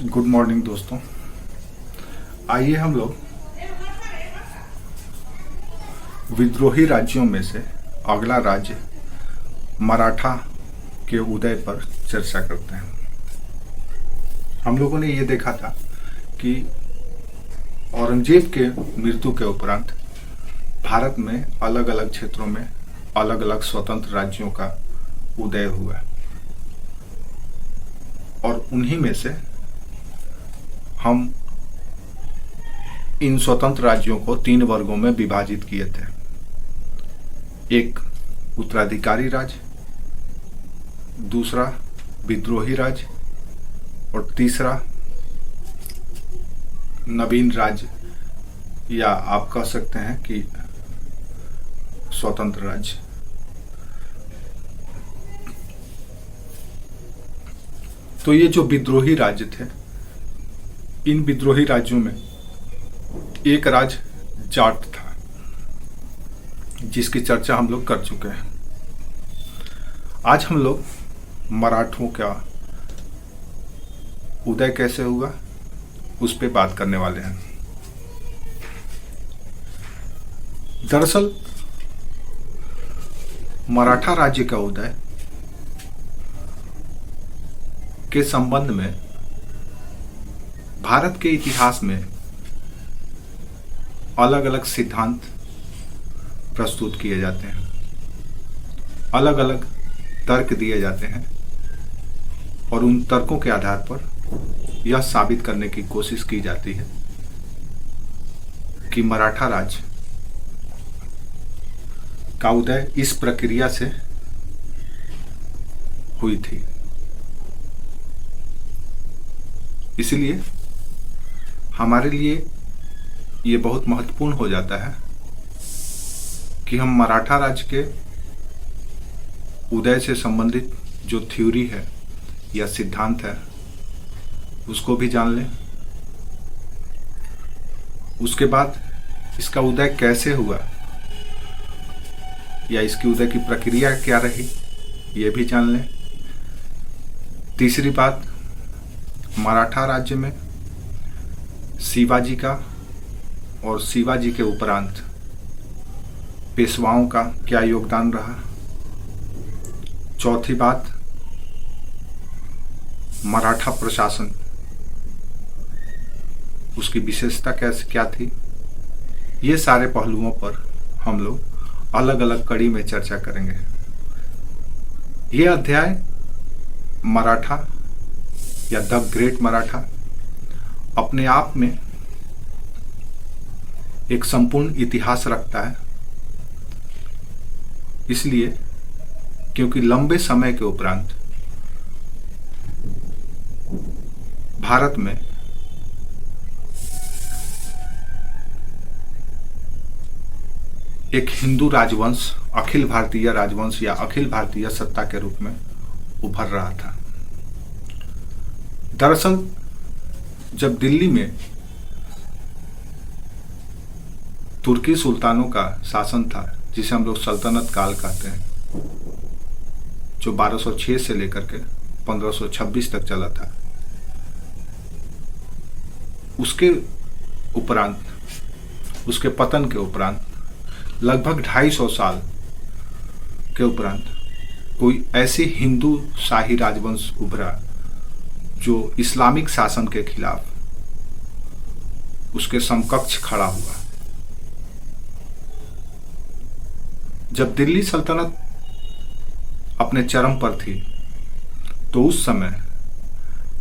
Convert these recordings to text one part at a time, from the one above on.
Good morning दोस्तों। आइए हम लोग विद्रोही राज्यों में से अगला राज्य मराठा के उदय पर चर्चा करते हैं। हम लोगों ने ये देखा था कि औरंगजेब के मृत्यु के उपरांत भारत में अलग अलग क्षेत्रों में अलग अलग स्वतंत्र राज्यों का उदय हुआ और उन्हीं में से हम इन स्वतंत्र राज्यों को 3 वर्गों में विभाजित किए थे। एक उत्तराधिकारी राज्य, दूसरा विद्रोही राज्य और तीसरा नवीन राज्य, या आप कह सकते हैं कि स्वतंत्र राज्य। तो ये जो विद्रोही राज्य थे, इन विद्रोही राज्यों में एक राज्य जाट था, जिसकी चर्चा हम लोग कर चुके हैं। आज हम लोग मराठों का उदय कैसे हुआ उस पे बात करने वाले हैं। दरअसल मराठा राज्य का उदय के संबंध में भारत के इतिहास में अलग अलग सिद्धांत प्रस्तुत किए जाते हैं, अलग अलग तर्क दिए जाते हैं और उन तर्कों के आधार पर यह साबित करने की कोशिश की जाती है कि मराठा राज्य का उदय इस प्रक्रिया से हुई थी। इसलिए हमारे लिए ये बहुत महत्वपूर्ण हो जाता है कि हम मराठा राज्य के उदय से संबंधित जो थ्योरी है या सिद्धांत है उसको भी जान लें। उसके बाद इसका उदय कैसे हुआ या इसकी उदय की प्रक्रिया क्या रही ये भी जान लें। तीसरी बात, मराठा राज्य में शिवाजी का और शिवाजी के उपरांत पेशवाओं का क्या योगदान रहा। चौथी बात, मराठा प्रशासन, उसकी विशेषता क्या थी। ये सारे पहलुओं पर हम लोग अलग अलग कड़ी में चर्चा करेंगे। ये अध्याय मराठा या द ग्रेट मराठा अपने आप में एक संपूर्ण इतिहास रखता है, इसलिए क्योंकि लंबे समय के उपरांत भारत में एक हिंदू राजवंश, अखिल भारतीय राजवंश या अखिल भारतीय सत्ता के रूप में उभर रहा था। दरअसल जब दिल्ली में तुर्की सुल्तानों का शासन था, जिसे हम लोग सल्तनत काल कहते हैं, जो 1206 से लेकर के 1526 तक चला था, उसके उपरांत, उसके पतन के उपरांत लगभग 250 साल के उपरांत कोई ऐसी हिंदू शाही राजवंश उभरा जो इस्लामिक शासन के खिलाफ उसके समकक्ष खड़ा हुआ। जब दिल्ली सल्तनत अपने चरम पर थी तो उस समय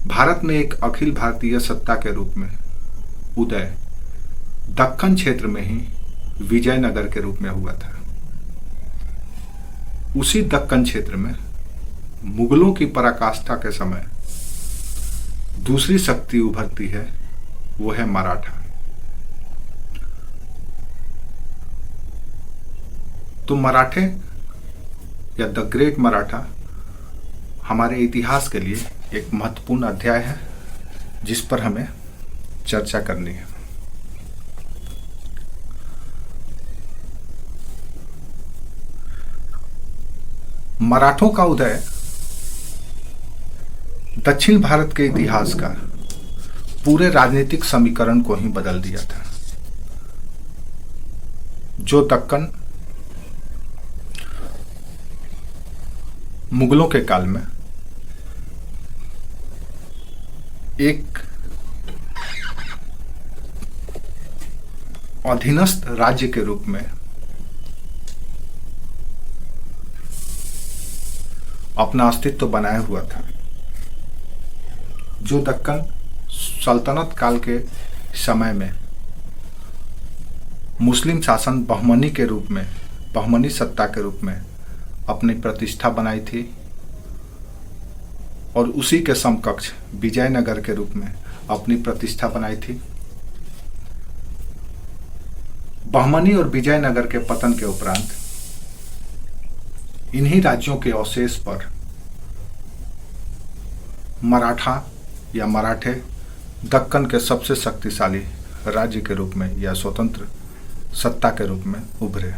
भारत में एक अखिल भारतीय सत्ता के रूप में उदय दक्कन क्षेत्र में ही विजयनगर के रूप में हुआ था। उसी दक्कन क्षेत्र में मुगलों की पराकाष्ठा के समय दूसरी शक्ति उभरती है, वो है मराठा। तो मराठे या द ग्रेट मराठा हमारे इतिहास के लिए एक महत्वपूर्ण अध्याय है जिस पर हमें चर्चा करनी है। मराठों का उदय दक्षिण भारत के इतिहास का पूरे राजनीतिक समीकरण को ही बदल दिया था। जो दक्कन मुगलों के काल में एक अधीनस्थ राज्य के रूप में अपना अस्तित्व बनाए हुआ था, जो दक्कन सल्तनत काल के समय में मुस्लिम शासन बहमनी के रूप में, बहमनी सत्ता के रूप में अपनी प्रतिष्ठा बनाई थी, और उसी के समकक्ष विजयनगर के रूप में अपनी प्रतिष्ठा बनाई थी। बहमनी और विजयनगर के पतन के उपरांत इन्हीं राज्यों के अवशेष पर मराठा या मराठे दक्कन के सबसे शक्तिशाली राज्य के रूप में या स्वतंत्र सत्ता के रूप में उभरे।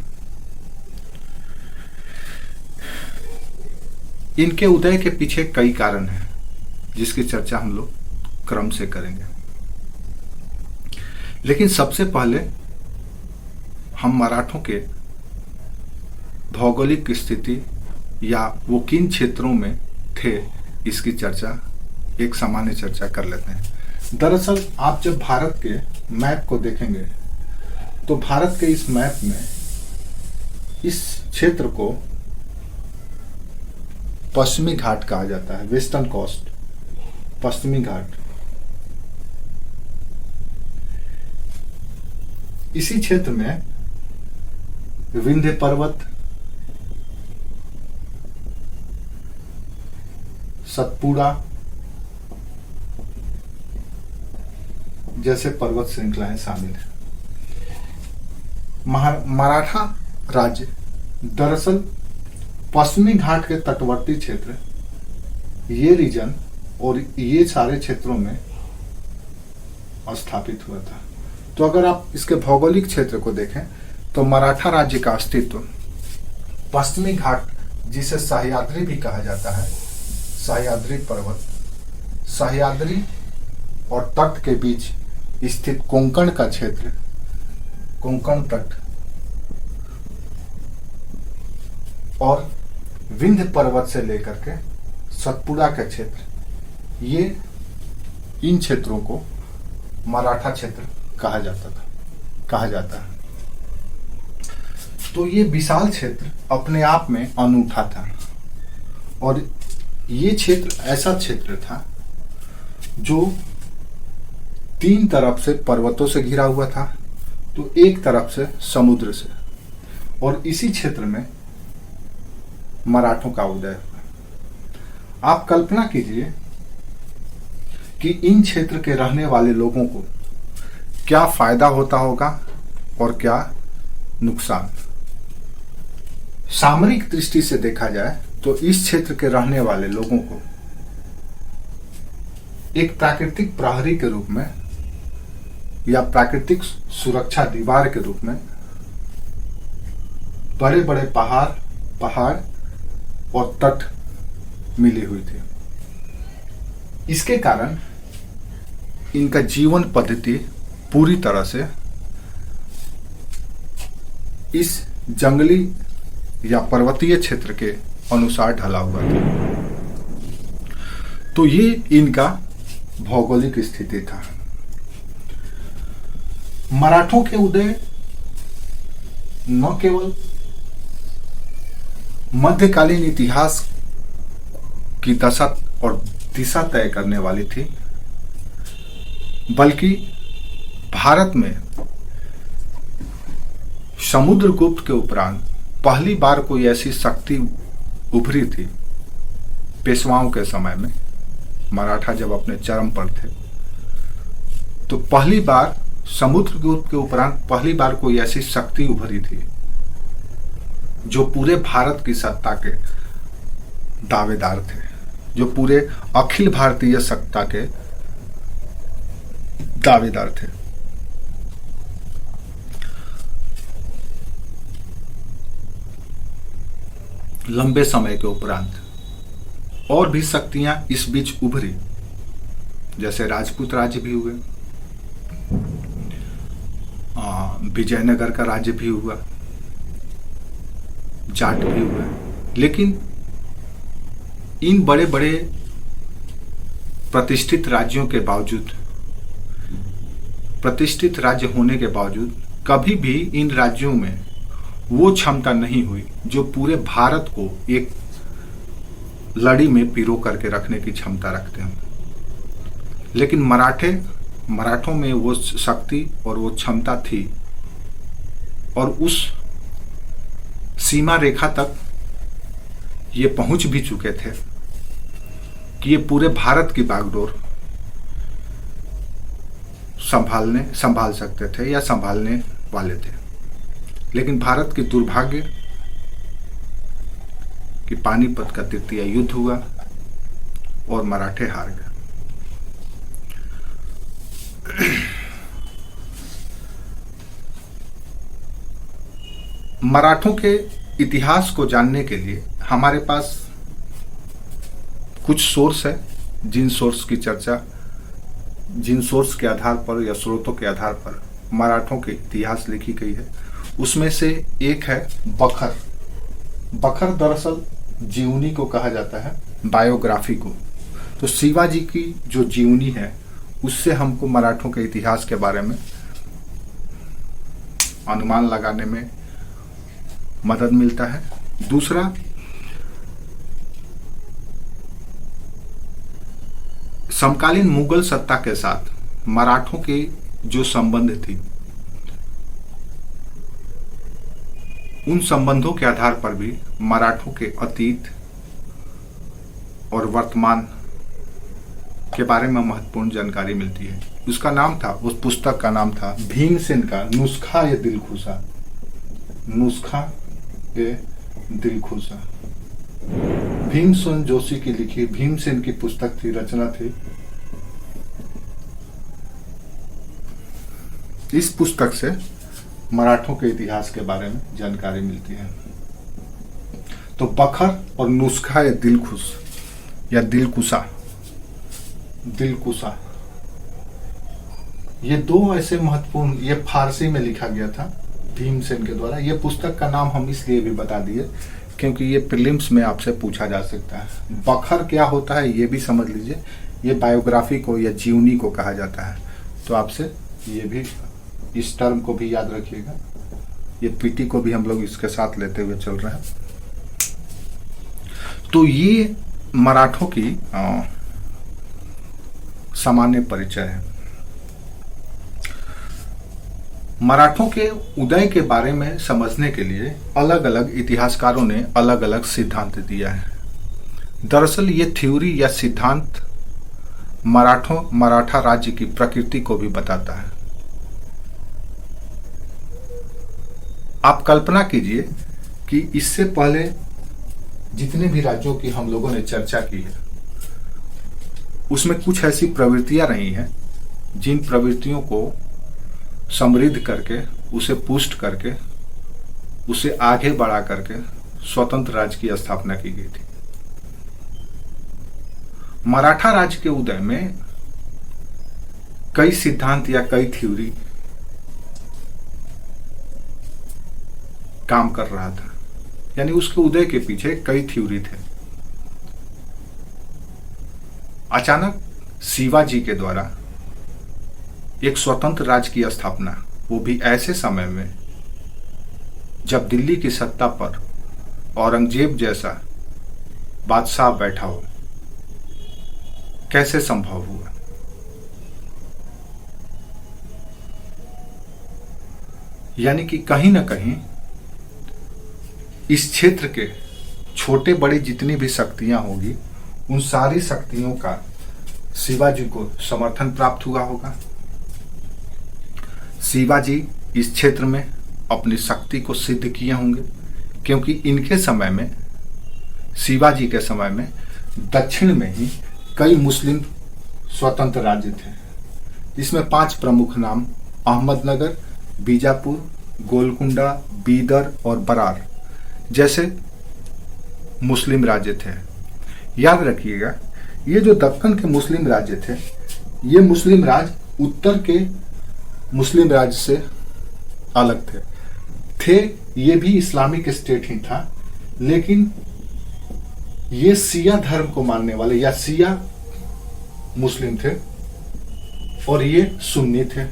इनके उदय के पीछे कई कारण हैं, जिसकी चर्चा हम लोग क्रम से करेंगे। लेकिन सबसे पहले हम मराठों के भौगोलिक स्थिति या वो किन क्षेत्रों में थे, इसकी चर्चा, एक सामान्य चर्चा कर लेते हैं। दरअसल आप जब भारत के मैप को देखेंगे तो भारत के इस मैप में इस क्षेत्र को पश्चिमी घाट कहा जाता है, वेस्टर्न कोस्ट, पश्चिमी घाट। इसी क्षेत्र में विंध्य पर्वत, सतपुड़ा जैसे पर्वत श्रृंखलाएं शामिल हैं। मराठा राज्य दरअसल पश्चिमी घाट के तटवर्ती क्षेत्र, ये रीजन और ये सारे क्षेत्रों में स्थापित हुआ था। तो अगर आप इसके भौगोलिक क्षेत्र को देखें तो मराठा राज्य का अस्तित्व पश्चिमी घाट, जिसे सह्याद्री भी कहा जाता है, सह्याद्री पर्वत, सह्याद्री और तट के बीच स्थित कोंकण का क्षेत्र, कोंकण तट, और विंध्य पर्वत से लेकर के सतपुड़ा का क्षेत्र, ये इन क्षेत्रों को मराठा क्षेत्र कहा जाता है। तो ये विशाल क्षेत्र अपने आप में अनूठा था, और ये क्षेत्र ऐसा क्षेत्र था जो तीन तरफ से पर्वतों से घिरा हुआ था, तो एक तरफ से समुद्र से, और इसी क्षेत्र में मराठों का उदय हुआ। आप कल्पना कीजिए कि इन क्षेत्र के रहने वाले लोगों को क्या फायदा होता होगा और क्या नुकसान। सामरिक दृष्टि से देखा जाए तो इस क्षेत्र के रहने वाले लोगों को एक प्राकृतिक प्रहरी के रूप में या प्राकृतिक सुरक्षा दीवार के रूप में बड़े बड़े पहाड़ और तट मिली हुई थी। इसके कारण इनका जीवन पद्धति पूरी तरह से इस जंगली या पर्वतीय क्षेत्र के अनुसार ढला हुआ था। तो ये इनका भौगोलिक स्थिति था। मराठों के उदय न केवल मध्यकालीन इतिहास की दशा और दिशा तय करने वाली थी, बल्कि भारत में समुद्रगुप्त के उपरांत पहली बार कोई ऐसी शक्ति उभरी थी। पेशवाओं के समय में मराठा जब अपने चरम पर थे, तो पहली बार समुद्रगुप्त के उपरांत पहली बार कोई ऐसी शक्ति उभरी थी जो पूरे भारत की सत्ता के दावेदार थे, जो पूरे अखिल भारतीय सत्ता के दावेदार थे। लंबे समय के उपरांत और भी शक्तियां इस बीच उभरी, जैसे राजपूत राज्य भी हुए, विजयनगर का राज्य भी हुआ, जाट भी हुआ। लेकिन इन बड़े बड़े प्रतिष्ठित राज्यों के बावजूद, प्रतिष्ठित राज्य होने के बावजूद कभी भी इन राज्यों में वो क्षमता नहीं हुई जो पूरे भारत को एक लड़ी में पिरो करके रखने की क्षमता रखते हैं। लेकिन मराठों में वो शक्ति और वो क्षमता थी, और उस सीमा रेखा तक ये पहुंच भी चुके थे कि ये पूरे भारत की बागडोर संभाल सकते थे या संभालने वाले थे। लेकिन भारत की दुर्भाग्य कि पानीपत का तृतीय युद्ध हुआ और मराठे हार गए। मराठों के इतिहास को जानने के लिए हमारे पास कुछ सोर्स है, जिन सोर्स के आधार पर या स्रोतों के आधार पर मराठों के इतिहास लिखी गई है। उसमें से एक है बखर। बखर दरअसल जीवनी को कहा जाता है, बायोग्राफी को। तो शिवाजी की जो जीवनी है उससे हमको मराठों के इतिहास के बारे में अनुमान लगाने में मदद मिलता है। दूसरा, समकालीन मुगल सत्ता के साथ मराठों के जो संबंध थी, उन संबंधों के आधार पर भी मराठों के अतीत और वर्तमान के बारे में महत्वपूर्ण जानकारी मिलती है। उसका नाम था, उस पुस्तक का नाम था भीमसेन का नुस्खा ए दिलखुशा। नुस्खा ए दिलखुशा भीमसेन जोशी की लिखी भीमसेन की पुस्तक थी, रचना थी। इस पुस्तक से मराठों के इतिहास के बारे में जानकारी मिलती है। तो बखर और नुस्खा ए दिलखुश या दिलकुशा, ये दो ऐसे महत्वपूर्ण, ये फारसी में लिखा गया था भीमसेन के द्वारा। ये पुस्तक का नाम हम इसलिए भी बता दिए क्योंकि ये प्रीलिम्स में आपसे पूछा जा सकता है। बखर क्या होता है ये भी समझ लीजिए। ये बायोग्राफी को या जीवनी को कहा जाता है। तो आपसे ये भी, इस टर्म को भी याद रखिएगा। ये पीटी को भी हम लोग इसके साथ लेते हुए चल रहे हैं। तो ये मराठों की सामान्य परिचय है। मराठों के उदय के बारे में समझने के लिए अलग अलग इतिहासकारों ने अलग अलग सिद्धांत दिया है। दरअसल ये थ्योरी या सिद्धांत मराठा राज्य की प्रकृति को भी बताता है। आप कल्पना कीजिए कि इससे पहले जितने भी राज्यों की हम लोगों ने चर्चा की है उसमें कुछ ऐसी प्रवृत्तियां रही हैं जिन प्रवृत्तियों को समृद्ध करके, उसे पुष्ट करके, उसे आगे बढ़ा करके स्वतंत्र राज्य की स्थापना की गई थी। मराठा राज्य के उदय में कई सिद्धांत या कई थ्योरी काम कर रहा था, यानी उसके उदय के पीछे कई थ्योरी थे। अचानक शिवाजी के द्वारा एक स्वतंत्र राज्य की स्थापना, वो भी ऐसे समय में जब दिल्ली की सत्ता पर औरंगजेब जैसा बादशाह बैठा हो, कैसे संभव हुआ? यानी कि कहीं ना कहीं इस क्षेत्र के छोटे बड़े जितनी भी शक्तियां होगी, उन सारी शक्तियों का शिवाजी को समर्थन प्राप्त हुआ होगा। शिवाजी इस क्षेत्र में अपनी शक्ति को सिद्ध किए होंगे, क्योंकि इनके समय में, शिवाजी के समय में दक्षिण में ही कई मुस्लिम स्वतंत्र राज्य थे, जिसमें 5 प्रमुख नाम अहमदनगर, बीजापुर, गोलकुंडा, बीदर और बरार जैसे मुस्लिम राज्य थे। याद रखिएगा, ये जो दक्कन के मुस्लिम राज्य थे, ये मुस्लिम राज उत्तर के मुस्लिम राज से अलग थे। ये भी इस्लामिक स्टेट ही था, लेकिन ये शिया धर्म को मानने वाले या शिया मुस्लिम थे और ये सुन्नी थे।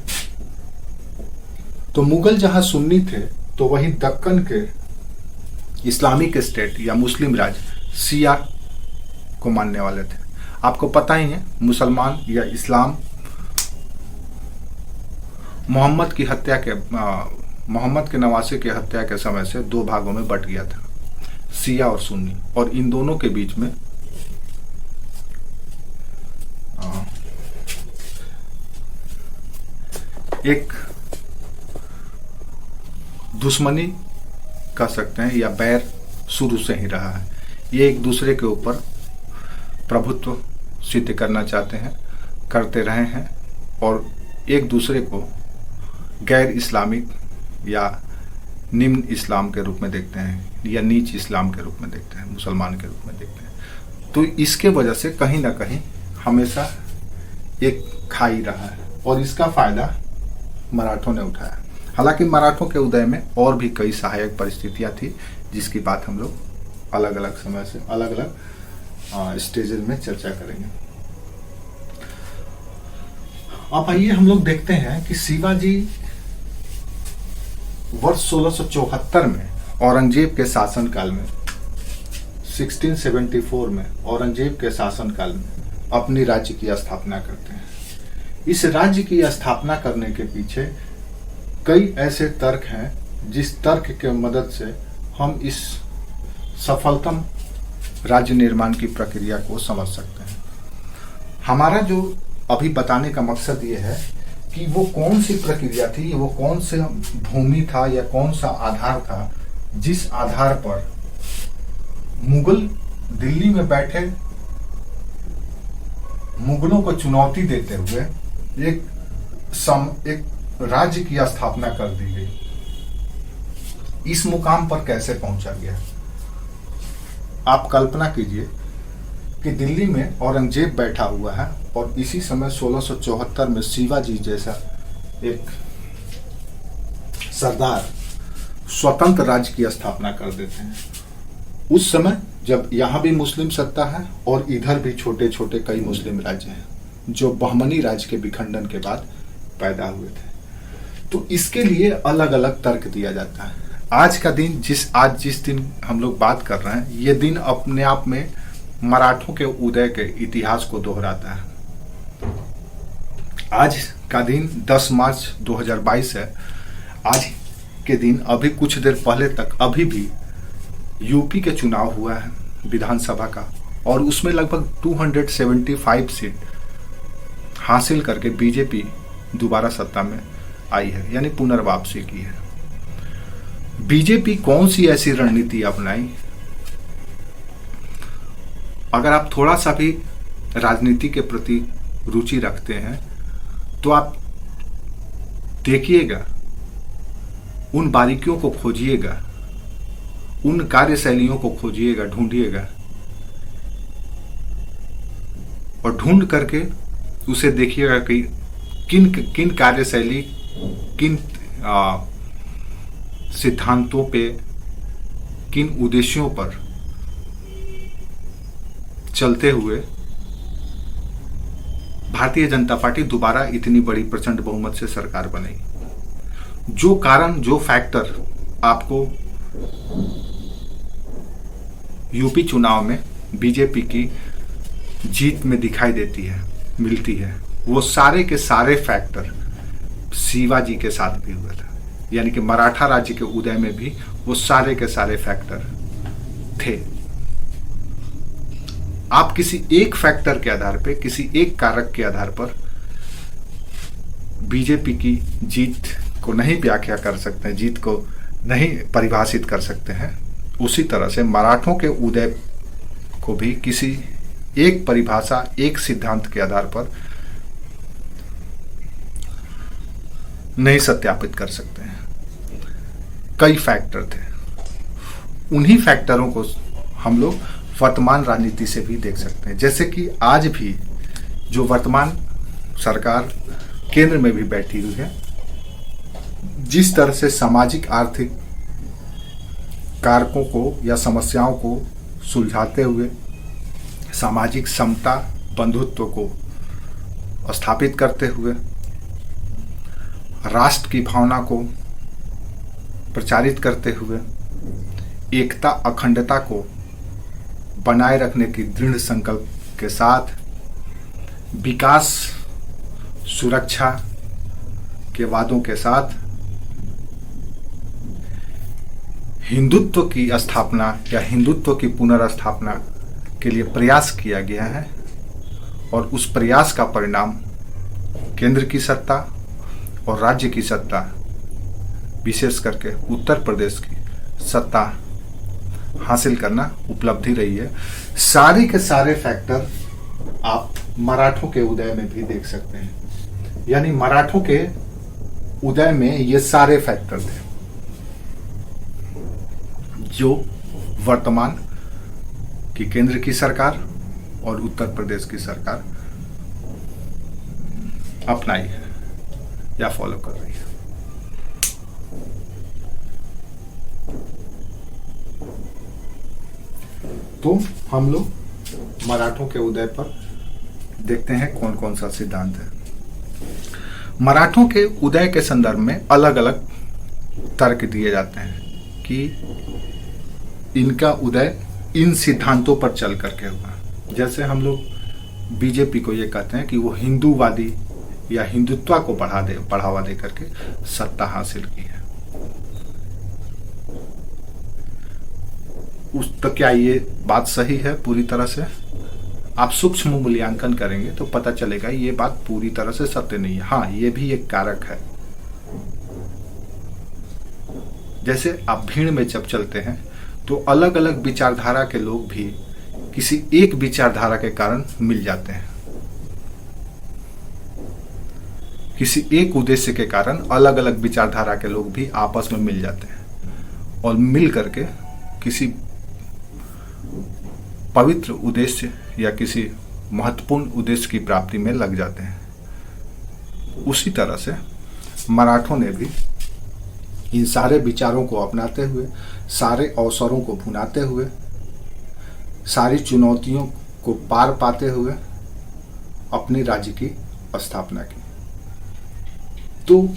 तो मुगल जहां सुन्नी थे तो वहीं दक्कन के इस्लामिक स्टेट या मुस्लिम राज शिया को मानने वाले थे। आपको पता ही है, मुसलमान या इस्लाम मोहम्मद के नवासे की हत्या के समय से दो भागों में बट गया था, शिया और सुन्नी। और इन दोनों के बीच में एक दुश्मनी कह सकते हैं या बैर शुरू से ही रहा है। ये एक दूसरे के ऊपर प्रभुत्व सिद्ध करना चाहते हैं, करते रहे हैं और एक दूसरे को गैर इस्लामिक या निम्न इस्लाम के रूप में देखते हैं या नीच इस्लाम के रूप में देखते हैं, मुसलमान के रूप में देखते हैं। तो इसके वजह से कहीं ना कहीं हमेशा एक खाई रहा है और इसका फायदा मराठों ने उठाया। हालांकि मराठों के उदय में और भी कई सहायक परिस्थितियां थी, जिसकी बात हम लोग अलग अलग समय से अलग अलग स्टेजेस में चर्चा करेंगे। अब आइए हम लोग देखते हैं कि शिवाजी वर्ष 1674 में औरंगजेब के शासनकाल में 1674 में औरंगजेब के शासनकाल में अपनी राज्य की स्थापना करते हैं। इस राज्य की स्थापना करने के पीछे कई ऐसे तर्क हैं जिस तर्क के मदद से हम इस सफलतम राज्य निर्माण की प्रक्रिया को समझ सकते हैं। हमारा जो अभी बताने का मकसद ये है कि वो कौन सी प्रक्रिया थी, वो कौन सा भूमि था या कौन सा आधार था जिस आधार पर मुगल दिल्ली में बैठे मुगलों को चुनौती देते हुए एक राज्य की स्थापना कर दी गई। इस मुकाम पर कैसे पहुंचा गया? आप कल्पना कीजिए कि दिल्ली में औरंगजेब बैठा हुआ है और इसी समय 1674 में शिवाजी जैसा एक सरदार स्वतंत्र राज्य की स्थापना कर देते हैं। उस समय जब यहाँ भी मुस्लिम सत्ता है और इधर भी छोटे छोटे कई मुस्लिम राज्य हैं जो बहमनी राज्य के विखंडन के बाद पैदा हुए थे। तो इसके लिए अलग अलग तर्क दिया जाता है। आज का दिन जिस दिन हम लोग बात कर रहे हैं, ये दिन अपने आप में मराठों के उदय के इतिहास को दोहराता है। आज का दिन 10 मार्च 2022 है। आज के दिन अभी कुछ देर पहले तक अभी भी यूपी के चुनाव हुआ है विधानसभा का, और उसमें लगभग 275 सीट हासिल करके बीजेपी दोबारा सत्ता में आई है, यानी पुनर्वापसी की है। बीजेपी कौन सी ऐसी रणनीति अपनाई? अगर आप थोड़ा सा भी राजनीति के प्रति रुचि रखते हैं तो आप देखिएगा, उन बारीकियों को खोजिएगा, उन कार्यशैलियों को खोजिएगा, ढूंढिएगा और ढूंढ करके उसे देखिएगा कि किन कार्यशैली, किन सिद्धांतों पे, किन उद्देश्यों पर चलते हुए भारतीय जनता पार्टी दोबारा इतनी बड़ी प्रचंड बहुमत से सरकार बनी। जो कारण, जो फैक्टर आपको यूपी चुनाव में बीजेपी की जीत में दिखाई देती है, मिलती है, वो सारे के सारे फैक्टर शिवाजी के साथ भी हुआ था। यानी कि मराठा राज्य के उदय में भी वो सारे के सारे फैक्टर थे। आप किसी एक फैक्टर के आधार पे, किसी एक कारक के आधार पर बीजेपी की जीत को नहीं व्याख्या कर सकते हैं, जीत को नहीं परिभाषित कर सकते हैं। उसी तरह से मराठों के उदय को भी किसी एक परिभाषा, एक सिद्धांत के आधार पर नहीं सत्यापित कर सकते हैं। कई फैक्टर थे। उन्हीं फैक्टरों को हम लोग वर्तमान राजनीति से भी देख सकते हैं। जैसे कि आज भी जो वर्तमान सरकार केंद्र में भी बैठी हुई है, जिस तरह से सामाजिक आर्थिक कारकों को या समस्याओं को सुलझाते हुए सामाजिक समता बंधुत्व को स्थापित करते हुए राष्ट्र की भावना को प्रचारित करते हुए एकता अखंडता को बनाए रखने की दृढ़ संकल्प के साथ विकास सुरक्षा के वादों के साथ हिंदुत्व की स्थापना या हिंदुत्व की पुनर्स्थापना के लिए प्रयास किया गया है। और उस प्रयास का परिणाम केंद्र की सत्ता और राज्य की सत्ता, विशेष करके उत्तर प्रदेश की सत्ता हासिल करना उपलब्धि रही है। सारे के सारे फैक्टर आप मराठों के उदय में भी देख सकते हैं। यानी मराठों के उदय में ये सारे फैक्टर थे जो वर्तमान की केंद्र की सरकार और उत्तर प्रदेश की सरकार अपनाई है या फॉलो कर रही है। तो हम लोग मराठों के उदय पर देखते हैं कौन कौन सा सिद्धांत है। मराठों के उदय के संदर्भ में अलग अलग तर्क दिए जाते हैं कि इनका उदय इन सिद्धांतों पर चल करके हुआ। जैसे हम लोग बीजेपी को ये कहते हैं कि वो हिंदूवादी या हिंदुत्व को बढ़ावा दे करके सत्ता हासिल की है। तो क्या ये बात सही है पूरी तरह से? आप सूक्ष्म मूल्यांकन करेंगे तो पता चलेगा ये बात पूरी तरह से सत्य नहीं है। हाँ, ये भी एक कारक है। जैसे आप भीड़ में जब चलते हैं तो अलग अलग विचारधारा के लोग भी किसी एक विचारधारा के कारण मिल जाते हैं। किसी एक उद्देश्य के कारण अलग अलग विचारधारा के लोग भी आपस में मिल जाते हैं और मिल करके किसी पवित्र उद्देश्य या किसी महत्वपूर्ण उद्देश्य की प्राप्ति में लग जाते हैं। उसी तरह से मराठों ने भी इन सारे विचारों को अपनाते हुए, सारे अवसरों को भुनाते हुए, सारी चुनौतियों को पार पाते हुए अपने राज्य की स्थापना की। तो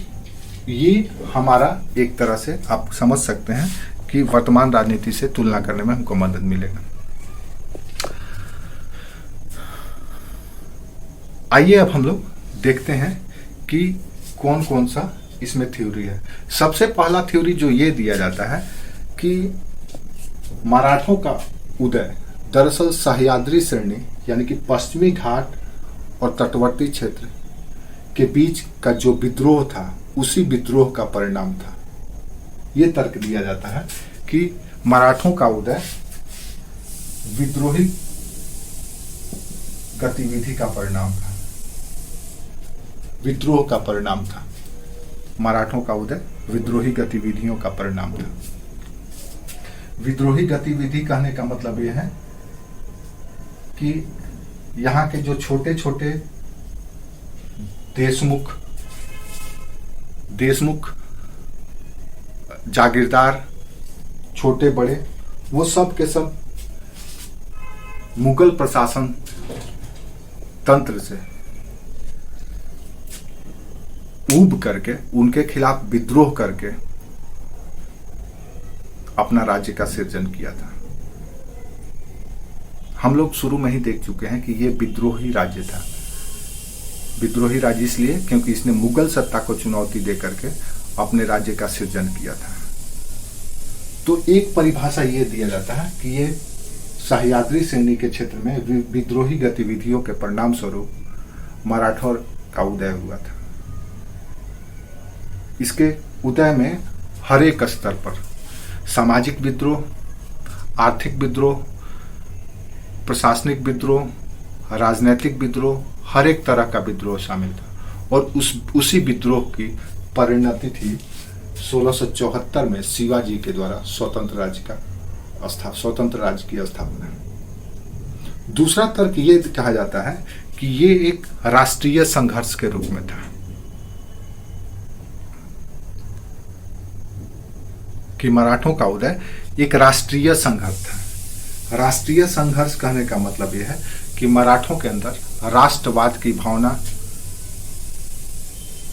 ये हमारा एक तरह से आप समझ सकते हैं कि वर्तमान राजनीति से तुलना करने में हमको मदद मिलेगा। आइए अब हम लोग देखते हैं कि कौन कौन सा इसमें थ्योरी है। सबसे पहला थ्योरी जो ये दिया जाता है कि मराठों का उदय दरअसल सह्याद्री श्रेणी यानी कि पश्चिमी घाट और तटवर्ती क्षेत्र के बीच का जो विद्रोह था उसी विद्रोह का परिणाम था। ये तर्क दिया जाता है कि मराठों का उदय विद्रोही गतिविधि का परिणाम था, विद्रोह का परिणाम था। मराठों का उदय विद्रोही गतिविधियों का परिणाम था। विद्रोही गतिविधि कहने का मतलब यह है कि यहाँ के जो छोटे छोटे देशमुख जागीरदार, छोटे बड़े, वो सब के सब मुगल प्रशासन तंत्र से ऊब करके उनके खिलाफ विद्रोह करके अपना राज्य का सृजन किया था। हम लोग शुरू में ही देख चुके हैं कि यह विद्रोही राज्य था। विद्रोही राज्य इसलिए क्योंकि इसने मुगल सत्ता को चुनौती दे करके अपने राज्य का सृजन किया था। तो एक परिभाषा यह दिया जाता है कि यह सह्याद्री श्रेणी के क्षेत्र में विद्रोही गतिविधियों के परिणाम स्वरूप मराठों का उदय हुआ था। इसके उदय में हर एक स्तर पर सामाजिक विद्रोह, आर्थिक विद्रोह, प्रशासनिक विद्रोह, राजनीतिक विद्रोह, हर एक तरह का विद्रोह शामिल था। और उसी विद्रोह की परिणति थी 1674 में शिवाजी के द्वारा स्वतंत्र राज्य की स्थापना। दूसरा तर्क ये कहा जाता है कि ये एक राष्ट्रीय संघर्ष के रूप में था, कि मराठों का उदय एक राष्ट्रीय संघर्ष था। राष्ट्रीय संघर्ष कहने का मतलब यह है कि मराठों के अंदर राष्ट्रवाद की भावना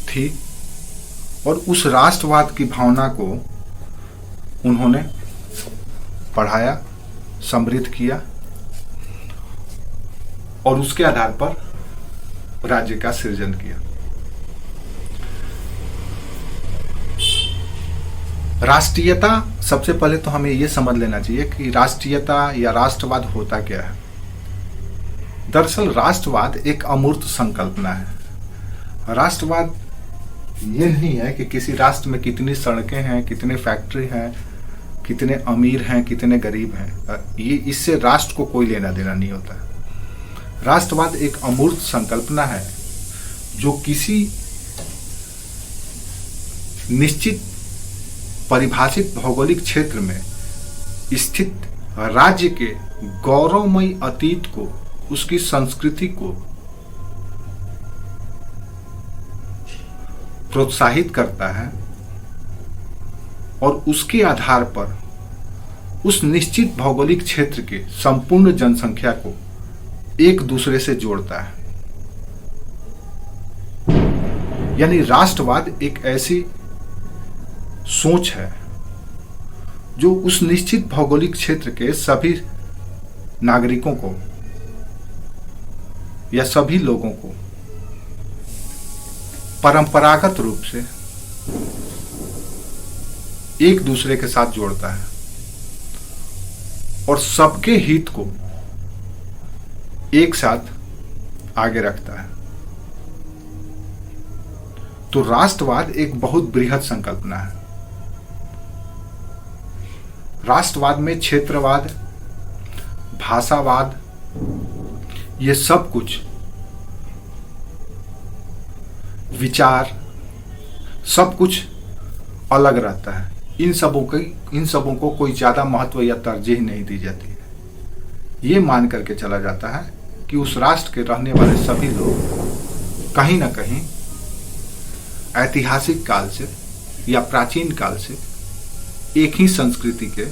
थी और उस राष्ट्रवाद की भावना को उन्होंने बढ़ाया, समृद्ध किया और उसके आधार पर राज्य का सृजन किया। राष्ट्रीयता, सबसे पहले तो हमें यह समझ लेना चाहिए कि राष्ट्रीयता या राष्ट्रवाद होता क्या है। दरअसल राष्ट्रवाद एक अमूर्त संकल्पना है। राष्ट्रवाद ये नहीं है कि किसी राष्ट्र में कितनी सड़कें हैं, कितने फैक्ट्री हैं, कितने अमीर हैं, कितने गरीब हैं, ये इससे राष्ट्र को कोई लेना देना नहीं होता। राष्ट्रवाद एक अमूर्त संकल्पना है जो किसी निश्चित परिभाषित भौगोलिक क्षेत्र में स्थित राज्य के गौरवमयी अतीत को, उसकी संस्कृति को प्रोत्साहित करता है और उसके आधार पर उस निश्चित भौगोलिक क्षेत्र के संपूर्ण जनसंख्या को एक दूसरे से जोड़ता है। यानी राष्ट्रवाद एक ऐसी सोच है जो उस निश्चित भौगोलिक क्षेत्र के सभी नागरिकों को या सभी लोगों को परंपरागत रूप से एक दूसरे के साथ जोड़ता है और सबके हित को एक साथ आगे रखता है। तो राष्ट्रवाद एक बहुत बृहद संकल्पना है। राष्ट्रवाद में क्षेत्रवाद, भाषावाद, ये सब कुछ विचार, सब कुछ अलग रहता है। इन सबों को कोई ज्यादा महत्व या तरजीह नहीं दी जाती है। ये मान करके चला जाता है कि उस राष्ट्र के रहने वाले सभी लोग कहीं ना कहीं ऐतिहासिक काल से या प्राचीन काल से एक ही संस्कृति के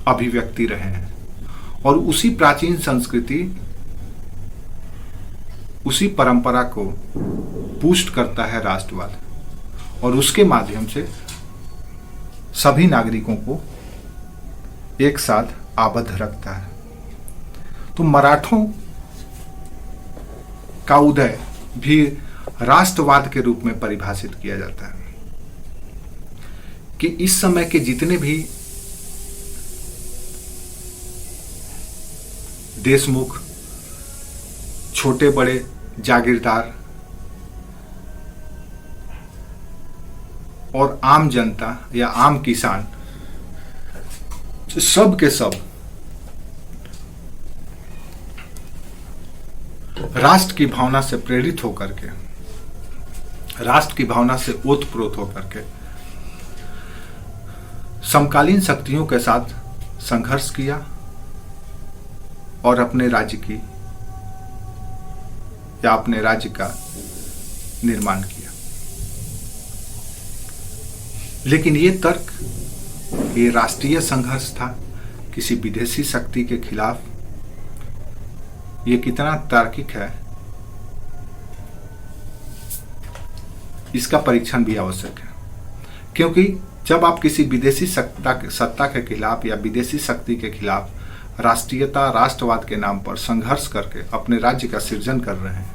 अभिव्यक्ति रहे हैं और उसी प्राचीन संस्कृति, उसी परंपरा को पुष्ट करता है राष्ट्रवाद और उसके माध्यम से सभी नागरिकों को एक साथ आबद्ध रखता है। तो मराठों का उदय भी राष्ट्रवाद के रूप में परिभाषित किया जाता है कि इस समय के जितने भी देशमुख, छोटे बड़े जागीरदार और आम जनता या आम किसान, सब के सब राष्ट्र की भावना से प्रेरित होकर के, राष्ट्र की भावना से ओतप्रोत होकर के समकालीन शक्तियों के साथ संघर्ष किया और अपने राज्य की या अपने राज्य का निर्माण किया। लेकिन ये तर्क, ये राष्ट्रीय संघर्ष था किसी विदेशी शक्ति के खिलाफ, ये कितना तार्किक है इसका परीक्षण भी आवश्यक है। क्योंकि जब आप किसी विदेशी सत्ता के खिलाफ या विदेशी शक्ति के खिलाफ राष्ट्रीयता, राष्ट्रवाद के नाम पर संघर्ष करके अपने राज्य का सृजन कर रहे हैं,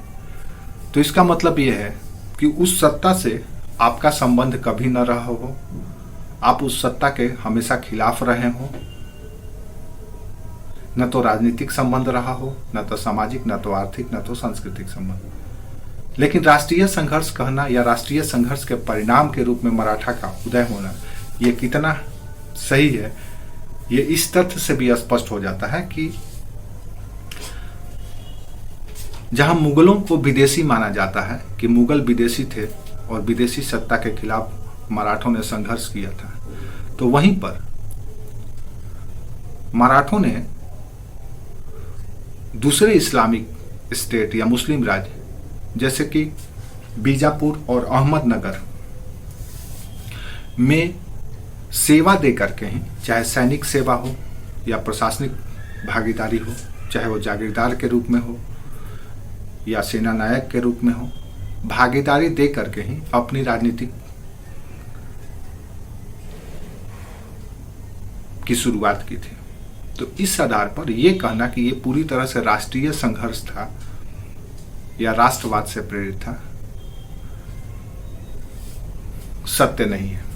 तो इसका मतलब यह है कि उस सत्ता से आपका संबंध कभी न रहा हो, आप उस सत्ता के हमेशा खिलाफ रहे हो, न तो राजनीतिक संबंध रहा हो, न तो सामाजिक, न तो आर्थिक, न तो सांस्कृतिक संबंध। लेकिन राष्ट्रीय संघर्ष कहना या राष्ट्रीय संघर्ष के परिणाम के रूप में मराठा का उदय होना, ये कितना सही है, ये इस तथ्य से भी स्पष्ट हो जाता है कि जहां मुगलों को विदेशी माना जाता है कि मुगल विदेशी थे और विदेशी सत्ता के खिलाफ मराठों ने संघर्ष किया था, तो वहीं पर मराठों ने दूसरे इस्लामिक स्टेट या मुस्लिम राज्य जैसे कि बीजापुर और अहमदनगर में सेवा दे करके ही, चाहे सैनिक सेवा हो या प्रशासनिक भागीदारी हो, चाहे वो जागीरदार के रूप में हो या सेना नायक के रूप में हो, भागीदारी दे करके ही अपनी राजनीतिक की शुरुआत की थी। तो इस आधार पर यह कहना कि ये पूरी तरह से राष्ट्रीय संघर्ष था या राष्ट्रवाद से प्रेरित था, सत्य नहीं है।